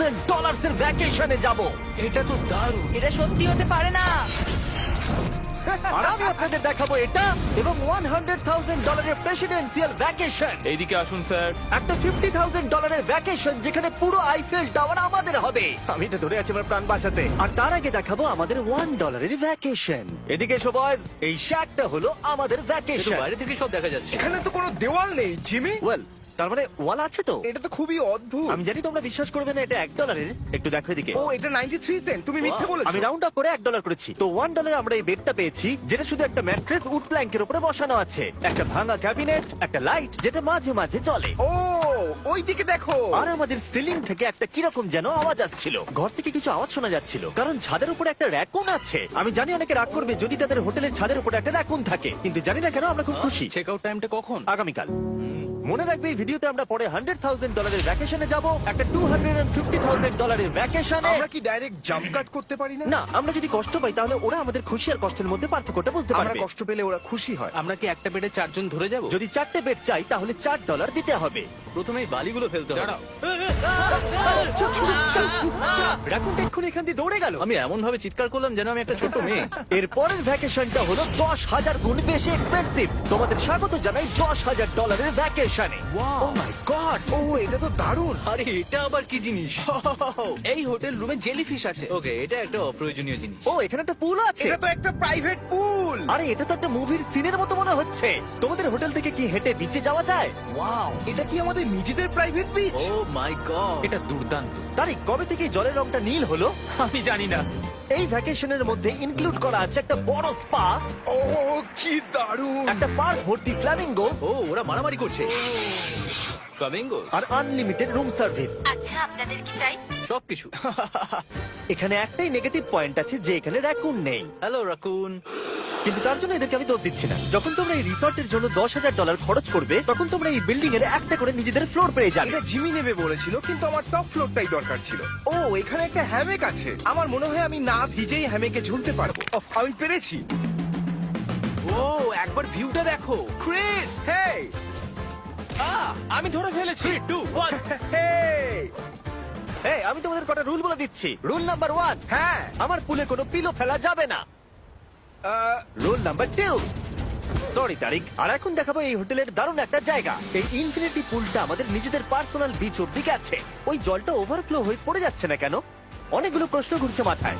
$50,000 এর ভ্যাকেশনে যাব। এটা তো দারুণ। এটা সত্যি হতে পারে না। আর আমি আপনাদের দেখাবো এটা এবং $100,000 এর প্রেসিডেন্সিয়াল ভ্যাকেশন। এইদিকে আসুন স্যার। একটা $50,000 এর ভ্যাকেশন যেখানে পুরো আইফেল টাওয়ার আমাদের হবে। আমি এটা ধরে আছি আমার প্রাণ বাঁচাতে। আর তার আগে দেখাবো আমাদের $1 এর ভ্যাকেশন। এদিকে এসো বয়স, এই শ্যাকটা হলো আমাদের এটা ভ্যাকেশন। বাইরে থেকে সব দেখা যাচ্ছে। এখানে তো কোনো দেওয়াল নেই জিমি। ওয়েল, তার মানে ওয়াল আছে তো? এটা তো খুবই অদ্ভুত। আমি জানি তোমরা বিশ্বাস করবে না এটা $1। একটু দেখো এদিকে। ও এটা 93 সেন্ট। তুমি মিথ্যে বলেছো। আমি রাউন্ড আপ করে $1 করেছি। তো $1 আমরা এই বেডটা পেয়েছি যেটা শুধু একটা ম্যাট্রেস উড প্ল্যাঙ্কের উপরে বসানো আছে, একটা ভাঙা ক্যাবিনেট, একটা লাইট যেটা মাঝে মাঝে চলে, ও ওই দিকে দেখো। আর আমাদের সিলিং থেকে একটা কিরকম যেন আওয়াজ আসছিল। ঘর থেকে কিছু আওয়াজ শোনা যাচ্ছিল কারণ ছাদের উপরে একটা র‍্যাকুন আছে। আমি জানি অনেকে রাগ করবে যদি তাদের হোটেলের ছাদের উপরে একটা র‍্যাকুন থাকে, কিন্তু জানি না কেন আমরা খুব খুশি। চেক আউট টাইমটা কখন? আগামীকাল। মনে রাখবে এই ভিডিওতে আমরা পরে $100,000 এর ভ্যাকেশনে যাব, একটা $250,000 এর ভ্যাকেশনে। আমরা কি ডাইরেক্ট জাম্প কাট করতে পারি না? না, আমরা যদি কষ্ট পাই তাহলে ওরা আমাদের খুশি আর কষ্টের মধ্যে পার্থক্যটা বুঝতে আমরা পারবে। কষ্ট পেলে ওরা খুশি হয়। আমরা কি একটা বেডে 4 জন ধরে যাব? যদি 4টে বেড চাই তাহলে $4 দিতে হবে। প্রথমে এই বালিগুলো ফেলতে হবে। দাঁড়াও। রাকুনটা এক্ষুনি এখান দিয়ে দৌড়ে গেল। আমি এমন ভাবে চিৎকার করলাম যেন আমি একটা ছোট মেয়ে। এর পরের ভ্যাকেশনটা হলো 10,000 গুণ বেশি এক্সপেন্সিভ। তোমাদের স্বাগত জানাই $10,000 এর ভ্যাকেশনে। Wow! ও মাই গড! ও এটা তো দারুণ। আরে এটা আবার কি জিনিস? এই হোটেল রুমে জেলিফিশ আছে। ওকে, এটা একটা অপ্রয়োজনীয় জিনিস। ও এখানে একটা পুল আছে। এটা তো একটা প্রাইভেট পুল। আরে এটা তো একটা মুভির সিনের মতো মনে হচ্ছে। তোমাদের হোটেল থেকে কি হেঁটে বিচে যাওয়া যায়? ওয়াও! এটা কি আমাদের নিজেদের প্রাইভেট বিচ? ও মাই গড, এটা দুর্দান্ত। তারিক, কবে থেকে এই জলের রংটা নীল হলো? আমি জানি না। এই ভ্যাকেশনের মধ্যে ইনক্লুড করা আছে একটা বড় স্পা, ও কি দারুণ। একটা পার্ক ভর্তি ফ্ল্যামিঙ্গোস ও ওরা মারামারি করছে। ফ্লামিঙ্গো আর আনলিমিটেড রুম সার্ভিস। আচ্ছা, আপনাদের কি চাই? সবকিছু। এখানে একটাই নেগেটিভ পয়েন্ট আছে যে এখানে র‍্যাকুন নেই, হ্যালো রাকুন। কিন্তু তার জন্য এদেরকে আমি দোষ দিচ্ছি না। যখন তোমরা এই রিসর্টের জন্য $10,000 খরচ করবে তখন তোমরা এই বিল্ডিং এর একটা করে নিজেদের ফ্লোর পেয়ে যাবে। এটা জিমি নেবে বলেছিল কিন্তু আমার টপ ফ্লোরটাই দরকার ছিল। ও এখানে একটা হ্যামেক আছে। আমার মনে হয় আমি না ভিজেই হ্যামেকে ঝুলতে পারবো। আমি পেরেছি। ও একবার ভিউটা দেখো ক্রিস। হেই আমি ধরে ফেলেছি। 3 2 1 হেই। এই, আমি তোমাদের কটা রুল বলে দিচ্ছি। রুল নাম্বার 1, হ্যাঁ আমার পুলে কোনো পিলো ফেলা যাবে না। রুল নাম্বার 2, সরি তারিক। আর এখন দেখাবো এই হোটেলের দারুণ একটা জায়গা। এই ইনফিনিটি পুলটা আমাদের নিজেদের পার্সোনাল বিচ অব্দি গেছে। ওই জলটা ওভারফ্লো হয়ে পড়ে যাচ্ছে না কেন? অনেকগুলো প্রশ্ন ঘুরছে মাথায়।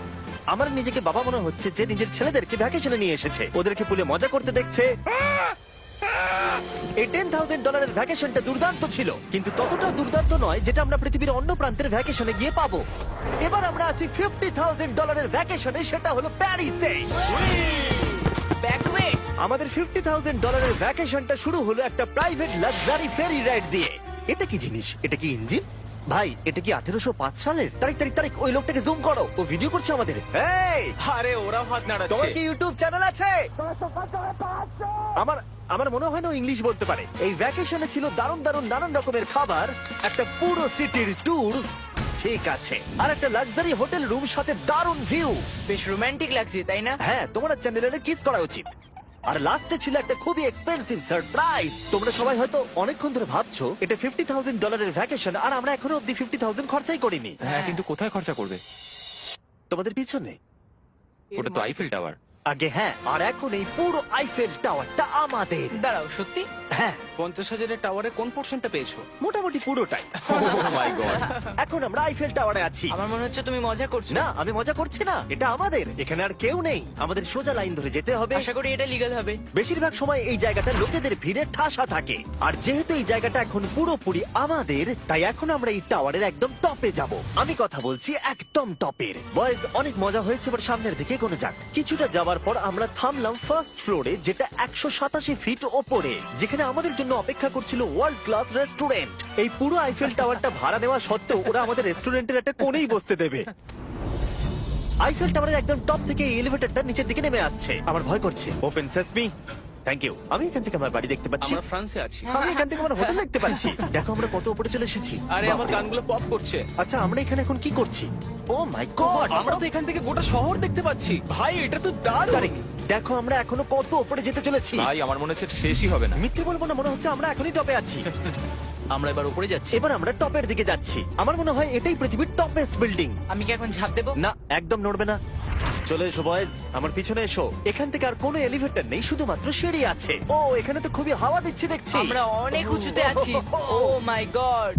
আমার নিজেকে বাবা মনে হচ্ছে যে নিজের ছেলেদেরকে ভ্যাকেশনে নিয়ে এসেছে, ওদেরকে পুলে মজা করতে দেখছে। এই $10,000 এর ভ্যাকেশনটা দুর্দান্ত ছিল, কিন্তু ততটা দুর্দান্ত নয় যেটা আমরা পৃথিবীর অন্য প্রান্তের ভ্যাকেশনে গিয়ে পাবো। এবার আমরা আছি $50,000 এর ভ্যাকেশনে, সেটা হলো প্যারিসে। ব্যাকওয়েটস। আমাদের $50,000 এর ভ্যাকেশনটা শুরু হলো একটা প্রাইভেট লাক্সারি ফেরি রাইড দিয়ে। এটা কি জিনিস? এটা কি ইঞ্জিন? ভাই, এটা কি 1805 সালের? তারিক তারিক তারিক, ওই লোকটাকে জুম করো, ও ভিডিও করছে আমাদের। এই, আরে ওরা হাত তোমার নাড়াচ্ছে। কি ইউটিউব চ্যানেল আছে? আমার আমার মনে হয় না ও ইংলিশ বলতে পারে। এই ভ্যাকেশনে ছিল দারুণ দারুণ নানান রকমের খাবার, একটা পুরো সিটির ট্যুর, ঠিক আছে, আর একটা লাক্সারি হোটেল রুম সাথে দারুণ ভিউ। বেশ রোমান্টিক লাগছে, তাই না? হ্যাঁ, তোমার চ্যানেলের কিস করা উচিত। আর লাস্টে ছিল একটা খুবই এক্সপেন্সিভ সারপ্রাইজ। তোমরা সবাই হয়তো অনেকক্ষণ ধরে ভাবছো এটা $50,000 এর ভ্যাকেশন, আর আমরা এখনো অব্দি 50,000 খরচাই করিনি। হ্যাঁ, কিন্তু কোথায় খরচা করবে? তোমাদের পিছনে ওটা তো আইফেল টাওয়ার। আগে হ্যাঁ, আর এখন এই পুরো আইফেল টাওয়ারটা আমাদের। দাঁড়াও, সত্যি? হ্যাঁ, 50,000 টাওয়ারে কোন পোরশনটা পেয়েছো? মোটামুটি পুরোটাই। ও মাই গড। এখন আমরা আইফেল টাওয়ারে আছি। আমার মনে হচ্ছে তুমি মজা করছো। না, আমি মজা করছি না, এটা আমাদের। এখানে আর কেউ নেই, আমাদের সোজা লাইন ধরে যেতে হবে। আশা করি এটা লিগ্যাল হবে। বেশিরভাগ সময় এই জায়গাটা লোকেদের ভিড়ে ঠাসা থাকে, আর যেহেতু এই জায়গাটা এখন পুরোপুরি আমাদের, তাই এখন আমরা এই টাওয়ারের একদম টপে যাব। আমি কথা বলছি একদম টপের। বয়েজ, অনেক মজা হয়েছে, এবার সামনের দিকে কোনো যাক। কিছুটা যাওয়ার পর আমরা থামলাম ফার্স্ট ফ্লোরে, যেটা 187 ফিট ওপরে, যেখানে আমাদের জন্য অপেক্ষা করছিল ওয়ার্ল্ড ক্লাস রেস্টুরেন্ট। এই পুরো আইফেল টাওয়ারটা ভাড়া নেওয়া সত্ত্বেও ওরা আমাদের রেস্টুরেন্টের একটা কোণেই বসতে দেবে। আইফেল টাওয়ারের একদম টপ থেকে এই এলিভেটরটা নিচের দিকে নেমে আসছে। আমার ভয় করছে। Open sesame. Thank you. আমি এখান থেকে আমার বাড়ি দেখতে পাচ্ছি। আমরা ফ্রান্সে আছি। আমি এখান থেকে আমার হোটেল দেখতে পাচ্ছি। দেখো আমরা কত উপরে চলে এসেছি। আরে আমার কানগুলো পপ করছে। আচ্ছা, আমরা এখানে এখন কি করছি? ও মাই গড, আমরা তো এখান থেকে গোটা শহর দেখতে পাচ্ছি। ভাই এটা তো দারুণ। দেখো আমরা এখনো কত উপরে যেতে চলেছি। ভাই আমার মনে হচ্ছে এটা শেষই হবে না। মিথ্যে বলবো না, মনে হচ্ছে আমরা এখনই টপে আছি। আমরা এবার উপরে যাচ্ছি। এবার আমরা টপের দিকে যাচ্ছি। আমার মনে হয় এটাই পৃথিবীর টপেস্ট বিল্ডিং। আমি কি এখন ঝাঁপ দেবো? না, একদম নড়বে না। চলে এসো বয়েজ, আমার পিছনে এসো। এখান থেকে আর কোনো এলিভেটর নেই, শুধুমাত্র সিঁড়ি আছে। ও, এখানে তো খুবই হাওয়া দিচ্ছে দেখছি। আমরা অনেক উঁচুতে আছি। ও মাই গড!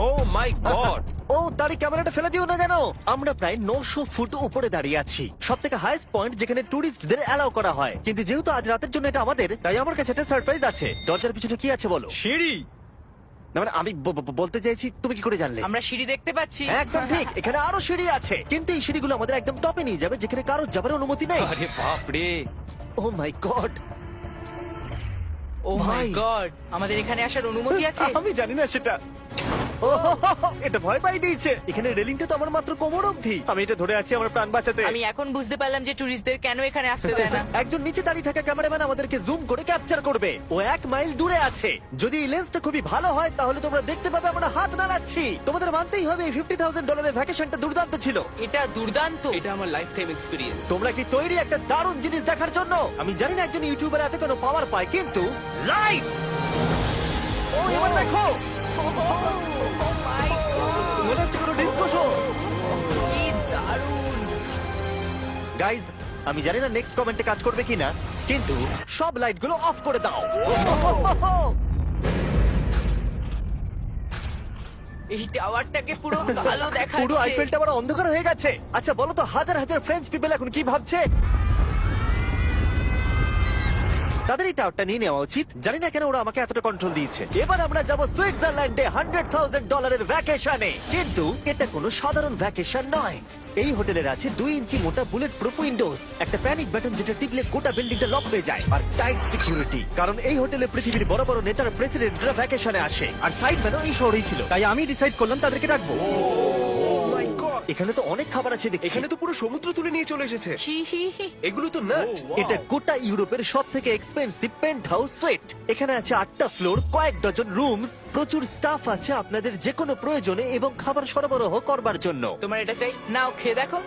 ও মাই গড! ও, দাঁড়ি ক্যামেরাটা ফেলে দিও না জানো। আমরা প্রায় 900 ফুট উপরে দাঁড়িয়ে আছি, সব থেকে হাইস্ট পয়েন্ট যেখানে টুরিস্টদের অ্যালাউ করা হয়। কিন্তু যেহেতু আজ রাতের জন্য এটা আমাদের, তাই আমার কাছে একটা সারপ্রাইজ আছে। দরজার পিছনে কি আছে বলো? সিঁড়ি। না মানে আমি বলতে চাইছি, তুমি কি করে জানলে? আমরা সিঁড়ি দেখতে পাচ্ছি। একদম ঠিক, এখানে আরো সিঁড়ি আছে, কিন্তু এই সিঁড়িগুলো আমাদের একদম টপে নিয়ে যাবে, যেখানে কারোর যাবার অনুমতি নেই। আরে বাপ রে! ও মাই গড! ও মাই ভাই। গড! আমাদের এখানে আসার অনুমতি আছে? আমি জানি না সেটা। ও হো হো হো, এটা ভয় পাই দিয়েছে। এখানে রেলিংটা তো আমার মাত্র কোমর অবধি। আমি এটা ধরে আছি আমার প্রাণ বাঁচাতে। আমি এখন বুঝতে পারলাম যে টুরিস্টদের কেন এখানে আসতে দেয় না। একজন নিচে দাঁড়িয়ে থাকা ক্যামেরাম্যান আমাদেরকে জুম করে ক্যাপচার করবে। ও 1 মাইল দূরে আছে। যদি এই লেন্সটা খুবই ভালো হয় তাহলে তোমরা দেখতে পাবে আমরা হাত নাড়াচ্ছি। তোমাদের মানতেই হবে এই $50,000 ভ্যাকেশনটা দুর্দান্ত ছিল। এটা দুর্দান্ত। এটা আমার লাইফ টাইম এক্সপিরিয়েন্স। তোমরা কি তৈরি একটা দারুণ জিনিস দেখার জন্য? আমি জানি না একজন ইউটিউবার এত কোনো পাওয়ার পায়, কিন্তু লাইফ! ও, এবার দেখো, মনে হচ্ছে কোনো ডিস্কো শো। কি দারুণ! গাইজ, আমি জানি না নেক্সট কমেন্টে কাজ করবে কিনা, কিন্তু সব লাইটগুলো অফ করে দাও। এই টাওয়ারটাকে পুরো কালো দেখাচ্ছে। পুরো আইফেল টাওয়ার অন্ধকার হয়ে গেছে। আচ্ছা বলো তো, হাজার হাজার ফ্রেঞ্চ পিপল এখন কি ভাবছে? তাদের এই টাওয়ারটা নিয়ে নেওয়া উচিত। জানি না কেন ওরা আমাকে এতটা কন্ট্রোল দিয়েছে। এবার আমরা যাব সুইজারল্যান্ডে $100,000 ভ্যাকেশনে। কিন্তু এটা কোনো সাধারণ ভ্যাকেশন নয়। এই হোটেলের আছে 2 ইঞ্চি মোটা বুলেট প্রুফ উইন্ডোজ, একটা প্যানিক বাটন যেটা টিপলে গোটা বিল্ডিংটা লক হয়ে যায়, আর টাইট সিকিউরিটি। কারণ এই হোটেলে পৃথিবীর বড় বড় নেতার প্রেসিডেন্টরা ভ্যাকেশনে আসে, আর সাইড ম্যানও এই শহরেই ছিল। তাই আমি ডিসাইড করলাম তাদেরকে ডাকবো। মাই গড, এখানে তো অনেক খাবার আছে দেখছি। এখানে তো পুরো সমুদ্র তুলে নিয়ে চলে এসেছে। হি হি হি। এগুলো তো নাট। এটা গোটা ইউরোপের সব থেকে এক্সপেন্সিভ পেন্ট হাউস সুইট। এখানে আছে 8টা ফ্লোর, কয়েক ডজন রুমস, প্রচুর স্টাফ আছে আপনাদের যে কোনো প্রয়োজনে এবং খাবার সরবরাহ করবার জন্য। তোমার এটা চাই? নাও খেয়ে দেখো।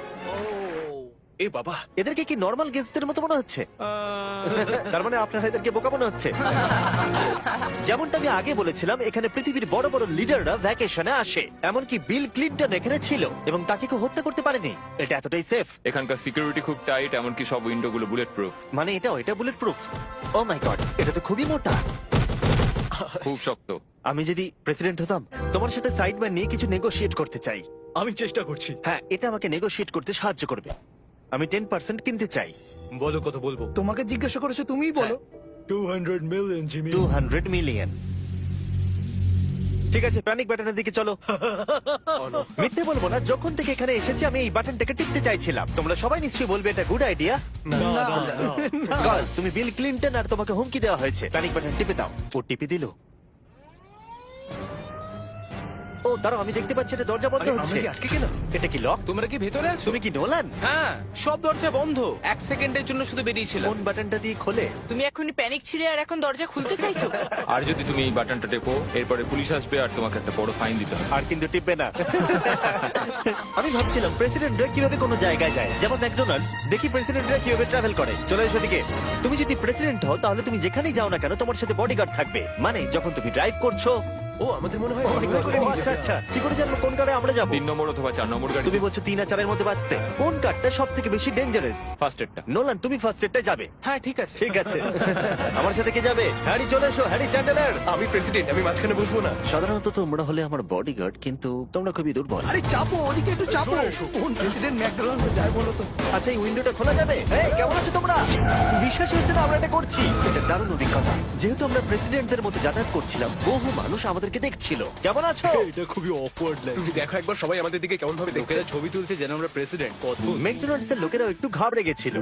এ বাবা, এদেরকে কি নর্মাল গেস্টদের মতো মনে হচ্ছে? তার মানে আপনারা এদেরকে বোকা মনে হচ্ছে। যেমনটা আমি আগে বলেছিলাম, এখানে পৃথিবীর বড় বড় লিডাররা ভ্যাকেশনে আসে। এমনকি বিল ক্লিনটন এখানে ছিল এবং তাকে কেউ হত্যা করতে পারেনি। এটা এতটাই সেফ। এখানকার সিকিউরিটি খুব টাইট, এমনকি সব উইন্ডো গুলো বুলেট প্রুফ। মানে এটা বুলেট প্রুফ। ও মাই গড, এটা তো খুবই মোটা। খুব শক্ত। আমি যদি প্রেসিডেন্ট হতাম, তোমার সাথে সাইড ম্যান নিয়ে কিছু নেগোশিয়েট করতে চাই। আমি চেষ্টা করছি। হ্যাঁ, এটা আমাকে নেগোশিয়েট করতে সাহায্য করবে। আমি 10% কিনতে চাই। বলো কত বলবো? তোমাকে জিজ্ঞাসা করেছো, তুমিই বলো। 200 মিলিয়ন জিমি। 200 মিলিয়ন। ঠিক আছে, প্যানিক বাটনের দিকে চলো। মিথ্যে বলবো না, যখন থেকে এখানে এসেছি আমি এই বাটনটাকে টিপতে চাইছিলাম। তোমরা সবাই নিশ্চয়ই বলবে এটা গুড আইডিয়া। তুমি বিল ক্লিনটন আর তোমাকে হুমকি দেওয়া হয়েছে। প্যানিক বাটন টিপে দাও। ও টিপে দিল। ও দাঁড়াও, আমি দেখতে পাচ্ছি এটা দরজা বন্ধ আমরা হচ্ছে। কি আটকে গেলাম? এটা কি লক? তোমরা কি ভেতরে আছো? তুমি কি নোলান? হ্যাঁ, সব দরজা বন্ধ। 1 সেকেন্ডের জন্য শুধু বেরিয়েছিলাম। কোন বাটনটা দিয়ে খোলে? তুমি এখনই প্যানিক ছিলে আর এখন দরজা খুলতে চাইছো? আর যদি তুমি এই বাটনটা টেপো, এরপরে পুলিশ আসবে আর তোমাকে একটা বড় ফাইন দিতে হবে। আর কিন্তু টিপবে না। আমি ভাবছিলাম প্রেসিডেন্টরা কিভাবে কোনো জায়গায় যায়, যেমন ম্যাকডোনাল্ডস। দেখি প্রেসিডেন্টরা কিভাবে ট্রাভেল করে। চলে এসো দিকে। তুমি যদি প্রেসিডেন্ট হও তাহলে তুমি যেখানেই যাও না কেন তোমার সাথে বডিগার্ড থাকবে। মানে যখন তুমি ড্রাইভ করছো। ও, আমাদের মনে হয় ও, অনেক করে নিয়ে আচ্ছা যাবে। আচ্ছা, কি করে জানবো কোন কারে আমরা যাবো? 3 নম্বর অথবা 4 নম্বর গাড়ি। তুমি বলছো 3 আর 4 এর মধ্যে বাঁচতে। কোন কারটা সব থেকে বেশি ডেঞ্জারাস? ফার্স্ট এডটা। নোলান, তুমি ফার্স্ট এডটা যাবে। হ্যাঁ, ঠিক আছে। ঠিক আছে। আমার সাথে কে যাবে? হ্যারি, চলে এসো। Harry Chandler. আমি প্রেসিডেন্ট, আমি মাঝখানে বসবো না। সাধারণত তোমরা হলে আমার বডিগার্ড, কিন্তু তোমরা খুবই দুর্বল। আরে চাপো, ওদিকে একটু চাপো। কোন প্রেসিডেন্ট ম্যাকডোনাল্ডসে যায় বলো তো? আচ্ছা, এই উইন্ডোটা খোলা যাবে? এই, কেমন আছো তোমরা? বিশ্বাস হচ্ছে না আমরা এটা করছি। এটা দারুণ অভিজ্ঞতা। যেহেতু আমরা প্রেসিডেন্টদের মতো যাতায়াত করছিলাম, বহু মানুষ আমাদেরকে দেখছিল। কেমন আছো? এটা খুবই অকওয়ার্ড লাগছে। তুমি দেখো একবার সবাই আমাদের দিকে কেমন ভাবে দেখছে। লোকেরা ছবি তুলছে যেন আমরা প্রেসিডেন্ট। অদ্ভুত। ম্যাকডোনাল্ডস এর লোকেরাও একটু ঘাবড়ে গেছিল।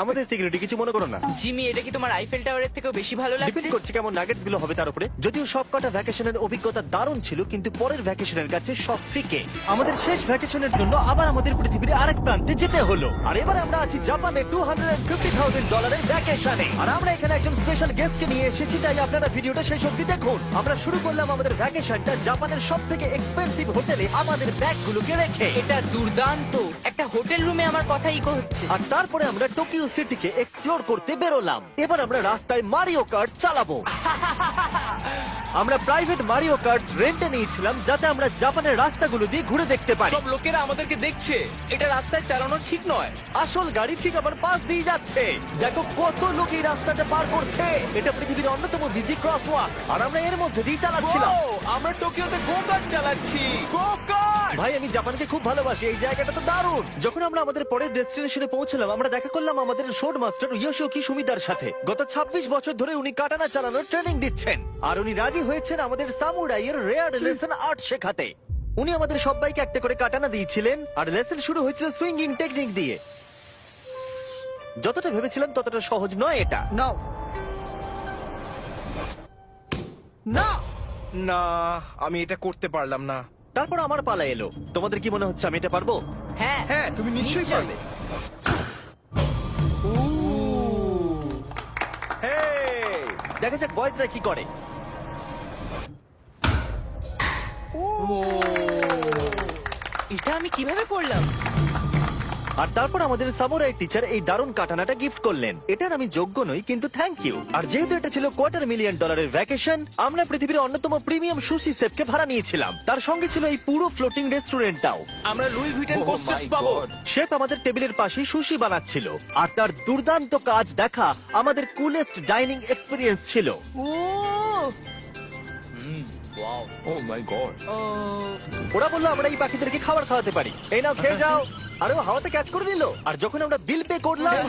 আমাদের সিকিউরিটি কিছু মনে করো না। জিমি, এটা কি তোমার আইফেল টাওয়ারের থেকেও বেশি ভালো লাগছে? ডিপেন্ড করছে কেমন নাগেটস গুলো হবে তার উপরে। যদিও সবকটা ভ্যাকেশনের অভিজ্ঞতা দারুণ ছিল, কিন্তু পরের ভ্যাকেশনের কাছে সব ফিকে। আমাদের শেষ ভ্যাকেশনের জন্য আবার আমাদের পৃথিবীর আরেক প্রান্তে যেতে হলো। আর এবার আমরা আছি জাপানে $250,000 ভ্যাকেশনে। আর আমরা এখানে একজন স্পেশাল গেস্টকে নিয়ে এসেছি, তাই আপনারা ভিডিওটা শেষ অবধি দেখুন। আমরা শুরু করলাম আমাদের ভ্যাকেশনটা জাপানের সব থেকে এক্সপেন্সিভ হোটেলে আমাদের ব্যাগগুলোকে রেখে। এটা দুর্দান্ত। একটা হোটেল রুমে আমার কথা ইকো হচ্ছে। আর তারপরে আমরা টোকিও টোকিও সিটিকে এক্সপ্লোর করতে বেরোলাম। এবার আমরা রাস্তায় মারিও কার্ট চালাবো। আমরা প্রাইভেট মারিও কার্টস রেন্টে নিয়েছিলাম যাতে আমরা জাপানের রাস্তাগুলো দিয়ে ঘুরে দেখতে পারি। সব লোকেরা আমাদেরকে দেখছে, এটা রাস্তায় চালানো ঠিক নয়। আসল গাড়ি ঠিক আমার পাশ দিয়ে যাচ্ছে। দেখো কত লোক এই রাস্তাটা পার করছে। এটা পৃথিবীর অন্যতম বিজি ক্রসওয়াক আর আমরা এর মধ্যে দিয়ে চালাচ্ছিলাম। ও, আমরা টোকিওতে গো কার্ট চালাচ্ছি। গো কার্ট! ভাই আমি জাপানকে খুব ভালোবাসি, এই জায়গাটা তো দারুণ। যখন আমরা আমাদের পরের ডেস্টিনেশনে পৌঁছলাম আমরা দেখা করলাম আমাদের শোড মাস্টার ইয়োশিকি সুমিদার সাথে। গত 26 বছর ধরে উনি কাটানা চালানোর ট্রেনিং দিচ্ছেন আর উনি রাজি হয়েছেন আমাদের সামুরাইয়ের রেয়ার লেসন আর্ট শেখাতে। উনি আমাদের সবাইকে একটা করে কাটানা দিয়েছিলেন আর লেসন শুরু হয়েছিল সুইঙ্গিং টেকনিক দিয়ে। যতটা ভেবেছিলাম ততটা সহজ নয় এটা। নাও না না, আমি এটা করতে পারলাম না। তারপর আমার পালা এলো। তোমাদের কি মনে হচ্ছে আমি এটা পারবো? হ্যাঁ হ্যাঁ, তুমি নিশ্চয়ই পারবে। হেই! দেখা যাক বয়েজরা কি করে। এটা আমি কিভাবে করলাম? আর তারপর আমাদের সামুরাই টিচার এই দারুণ কাটানাটা গিফট করলেন। এটার আমি যোগ্য নই কিন্তু থ্যাংক ইউ। আর যেহেতু এটা ছিল $250,000 ভ্যাকেশন, আমরা পৃথিবীর অন্যতম প্রিমিয়াম সুশি শেফকে ভাড়া নিয়েছিলাম। তার সঙ্গে ছিল এই পুরো ফ্লোটিং রেস্টুরেন্টটাও। আমরা লুই ভিটেন Oh কোস্টার্স my পাবো। God! শেফ আমাদের টেবিলের পাশেই সুশি বানাচ্ছিল আর তার দুর্দান্ত কাজ দেখা আমাদের কুলেস্ট ডাইনিং এক্সপিরিয়েন্স ছিল। ও ওয়াও। ও মাই গড। ও ওরা বললো আমরা এই পাখিদেরকে খাবার খাওয়াতে পারি, এই নাও খেয়ে যাও। আরে ও হাওয়াতে ক্যাচ করে নিল। আর যখন আমরা বিল পে করলাম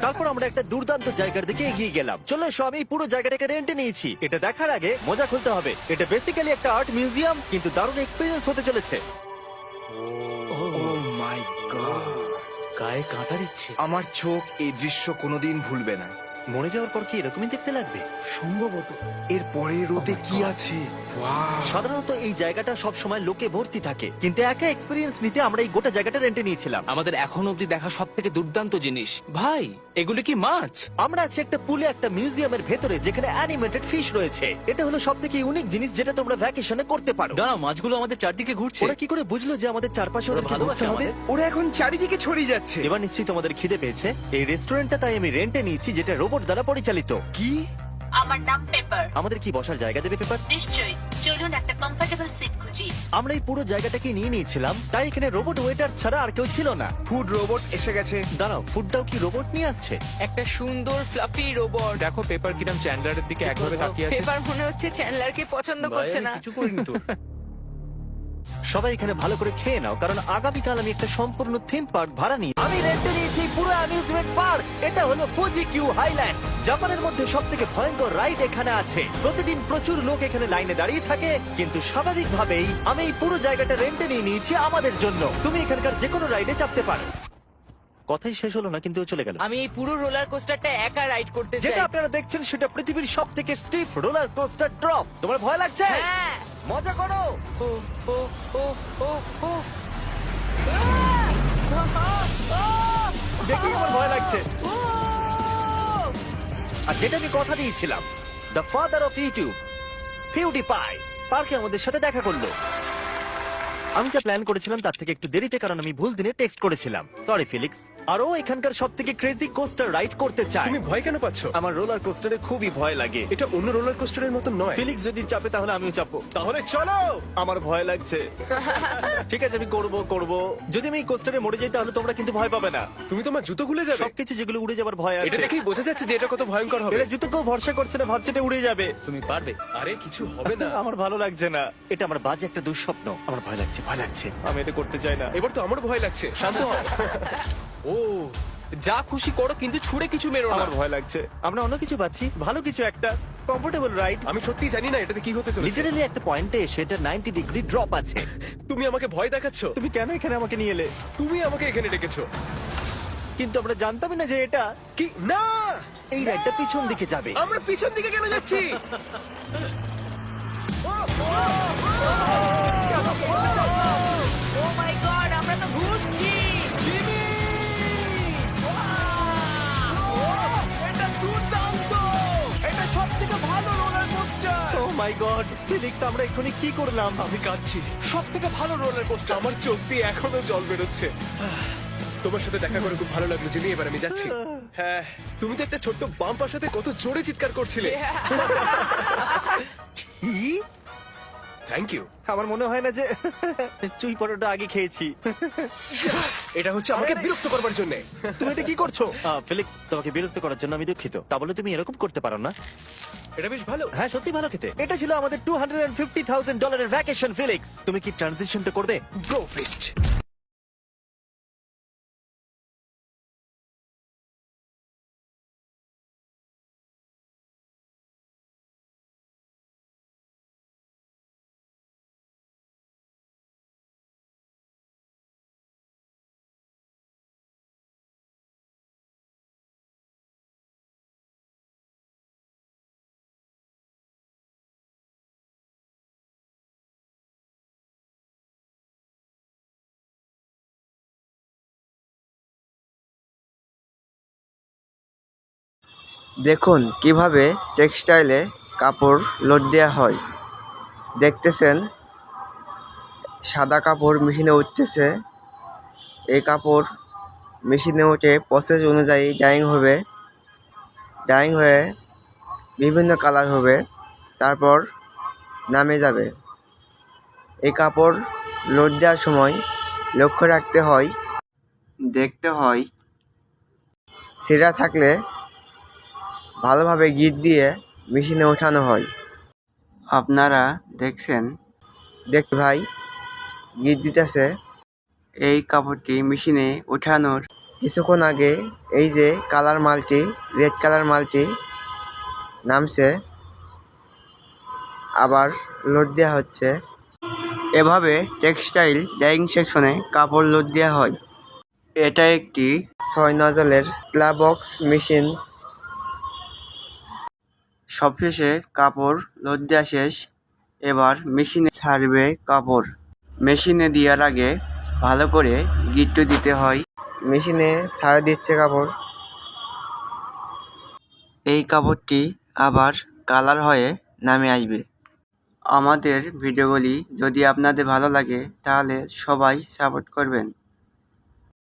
তারপর আমরা একটা দুর্দান্ত জায়গার দিকে এগিয়ে গেলাম। চলো এসো, আমি এই পুরো জায়গাটাকে রেন্টে নিয়েছি। এটা দেখার আগে মজা খুলতে হবে। এটা বেসিক্যালি একটা আর্ট মিউজিয়াম কিন্তু দারুণ এক্সপিরিয়েন্স হতে চলেছে। ও মাই গড! গায়ে কাঁটা দিচ্ছে। আমার চোখ এই দৃশ্য কোনোদিন ভুলবে না। মরে যাওয়ার পর কি এরকমই দেখতে লাগবে? সম্ভবত এর পরের রোদে কি আছে। Wow! সাধারণত এই জায়গাটা সব সময় লোকে ভর্তি থাকে কিন্তু একা এক্সপিরিয়েন্স নিতে আমরা এই গোটা জায়গাটা রেন্টে নিয়েছিলাম। আমাদের এখন অব্দি দেখা সব থেকে দুর্দান্ত জিনিস। ভাই, এগুলো কি মাছ? আমরা আছি একটা পুলে একটা মিউজিয়ামের ভেতরে যেখানে অ্যানিমেটেড ফিশ রয়েছে। এটা হলো সবথেকে ইউনিক জিনিস যেটা তোমরা ভ্যাকেশনে করতে পারো। দাঁড়াও, মাছগুলো আমাদের চারদিকে ঘুরছে। ওরা কি করে বুঝলো যে আমাদের চারপাশে ওরা ভালোবাসে ভালোবাসা হবে? আমাদের। ওরা এখন চারিদিকে ছড়িয়ে যাচ্ছে। এবার নিশ্চয়ই তোমাদের খিদে পেয়েছে। এই রেস্টুরেন্টটা তাই আমি রেন্টে নিয়েছি যেটা রোবট দ্বারা পরিচালিত। কি? আমার নাম পেপার। আমাদের কি বসার জায়গা দেবে পেপার? নিশ্চয়ই, চলুন একটা কমফোর্টেবল সিট খুঁজি। আমরা এই পুরো জায়গাটাকে নিয়ে নিয়েছিলাম তাই এখানে রোবট ওয়েটার ছাড়া আর কেউ ছিল না। ফুড রোবট এসে গেছে। দাঁড়াও, ফুডটাও কি রোবট নিয়ে আসছে? একটা সুন্দর ফ্লাফি রোবট। দেখো পেপার কিরাম চ্যান্ডলারের দিকে একভাবে তাকিয়ে আছে। পেপার মনে হচ্ছে চ্যান্ডলারকে পছন্দ ভাই, করছে আমি না। কিছু করিনি তো। সবাই এখানে ভালো করে খেয়ে নাও কারণ আগামীকাল আমি একটা সম্পূর্ণ থিম পার্ক ভাড়া নিই। আমি রেন্টে নিয়েছি পুরো অ্যামিউজমেন্ট পার্ক। এটা হলো ফুজি কিউ হাইল্যান্ড। জাপানের মধ্যে সবথেকে ভয়ঙ্কর রাইড এখানে আছে। প্রতিদিন প্রচুর লোক এখানে লাইনে দাঁড়িয়ে থাকে কিন্তু স্বাভাবিকভাবেই আমি এই পুরো জায়গাটা রেন্টে নিয়ে নিয়েছি আমাদের জন্য। তুমি এখানকার যে কোনো রাইডে চাপতে পারো। কথাই শেষ হলো না কিন্তু ও চলে গেল। আমি এই পুরো রোলার কোস্টারটা একা রাইড করতে চাই। যেটা আপনারা দেখছেন সেটা পৃথিবীর সবথেকে স্টিফ রোলার কোস্টার ড্রপ। তোমার ভয় লাগছে? হ্যাঁ। মজা করো। ও ও ও ও ও দেখি আমার ভয় লাগছে। আর যেটা আমি কথা দিয়েছিলাম, the father of YouTube PewDiePie পার্কে আমাদের সাথে দেখা করলো। আমি যা প্ল্যান করেছিলাম তার থেকে একটু দেরিতে, কারণ আমি ভুল দিনে টেক্সট করেছিলাম। সরি ফিলিক্স। আর ও এখানকার সব থেকে ক্রেজি কোস্টার রাইড করতে চায়। তুমি ভয় কেন পাচ্ছ? আমার রোলার কোস্টারে খুবই ভয় লাগে। এটা অন্য রোলার কোস্টারের মতো নয়। ফিলিক্স যদি চাপে তাহলে আমিও চাপবো। তাহলে চলো। আমার ভয় লাগছে। ঠিক আছে, আমি করব। যদি আমি এই কোস্টারে মরে যাই তাহলে তোমরা কিন্তু ভয় পাবে না। তুমি তোমার জুতো খুলে যাবে। সবকিছু যেগুলো উড়ে যাবার ভয় এটা আছে। দেখেই বোঝা যাচ্ছে যে এটা কত ভয়ঙ্কর হবে। এরা জুতোকেও ভরসা করছে না, ভাবছে এটা উড়ে যাবে। তুমি পারবে। আরে কিছু হবে না। আমার ভালো লাগছে না। এটা আমার বাজে একটা দুঃস্বপ্ন। আমার ভয় লাগছে। আমি এটা করতে চাই না। এবার তো আমার ভয় লাগছে। শান্ত হও। ও, যা খুশি করো কিন্তু ছুড়ে কিছু মেরো না। আমার ভয় লাগছে। আমরা অন্য কিছু পাচ্ছি, ভালো কিছু একটা কমফোর্টেবল রাইড। আমি সত্যি জানি না এটাতে কি হতে চলেছে। লিটারালি একটা পয়েন্টে এসে এটা 90 ডিগ্রি ড্রপ আছে। তুমি আমাকে ভয় দেখাচ্ছ। তুমি কেন এখানে আমাকে নিয়ে এলে? তুমি আমাকে এখানে ডেকেছো। কিন্তু আমরা জানতামই না যে এটা কি না, এই রাইডটা পিছন দিকে যাবে। আমরা পিছন দিকে কেন যাচ্ছি? ও মাই গড, আমরা তো ঘুরছি। এটা দুর্দান্ত। এটা সবথেকে ভালো রোলার কোস্টার। ও মাই গড, ফিলিক্স আমরা এক্ষুনি কি করলাম? আমি কাঁদছি। সবথেকে ভালো রোলার কোস্টার। আমার চোখ দিয়ে এখনো জল বেরোচ্ছে। তোমার সাথে দেখা করে খুব ভালো লাগলো জিমি, এবার আমি যাচ্ছি। হ্যাঁ, তুমি তো একটা ছোট্ট বাম্পার সাথে কত জোরে চিৎকার করছিলে। কি? Thank you. আমার মনে হয় না যে চুই পরোটা আগে খেয়েছি। এটা হচ্ছে আমাকে বিরক্ত করবার জন্য। তুমি এটা কি করছো? ফেলিক্স, তোমাকে বিরক্ত করার জন্য আমি দুঃখিত। তা বলে তুমি এরকম করতে পারো না। এটা বেশ ভালো। হ্যাঁ, সত্যি ভালো খেতে। এটা ছিল আমাদের $250,000 ভ্যাকেশন। ফেলিক্স, তুমি কি ট্রানজিশনটা করবে? Bro fist. দেখুন কিভাবে টেক্সটাইলে কাপড় লোড দেওয়া হয়। দেখতেছেন সাদা কাপড় মেশিনে উঠতেছে। এই কাপড় মেশিনে উঠে প্রসেস অনুযায়ী ডাইং হবে, ডাইং হয়ে বিভিন্ন কালার হবে, তারপর নামে যাবে। এই কাপড় লোড দেওয়ার সময় লক্ষ্য রাখতে হয়, দেখতে হয় ছেঁড়া থাকলে ভালোভাবে গিট দিয়ে মেশিনে ওঠানো হয়। আপনারা দেখছেন, দেখতে ভাই গিট দিতেছে। এই কাপড়টি মেশিনে ওঠানোর কিছুক্ষণ আগে এই যে কালার মালটি, রেড কালার মালটি নামছে, আবার লোড দেওয়া হচ্ছে। এভাবে টেক্সটাইল ডাইং সেকশনে কাপড় লোড দেওয়া হয়। এটা একটি 6 নজলের স্ল্যাব বক্স মেশিন। সবশেষে কাপড় লোড দেওয়া শেষ। এবার মেশিনে ছাড়বে কাপড়। মেশিনে দেওয়ার আগে ভালো করে গিট্টু দিতে হয়। মেশিনে ছাড় দিচ্ছে কাপড়। এই কাপড়টি আবার কালার হয়ে নামে আসবে। আমাদের ভিডিওগুলি যদি আপনাদের ভালো লাগে তাহলে সবাই সাপোর্ট করবেন।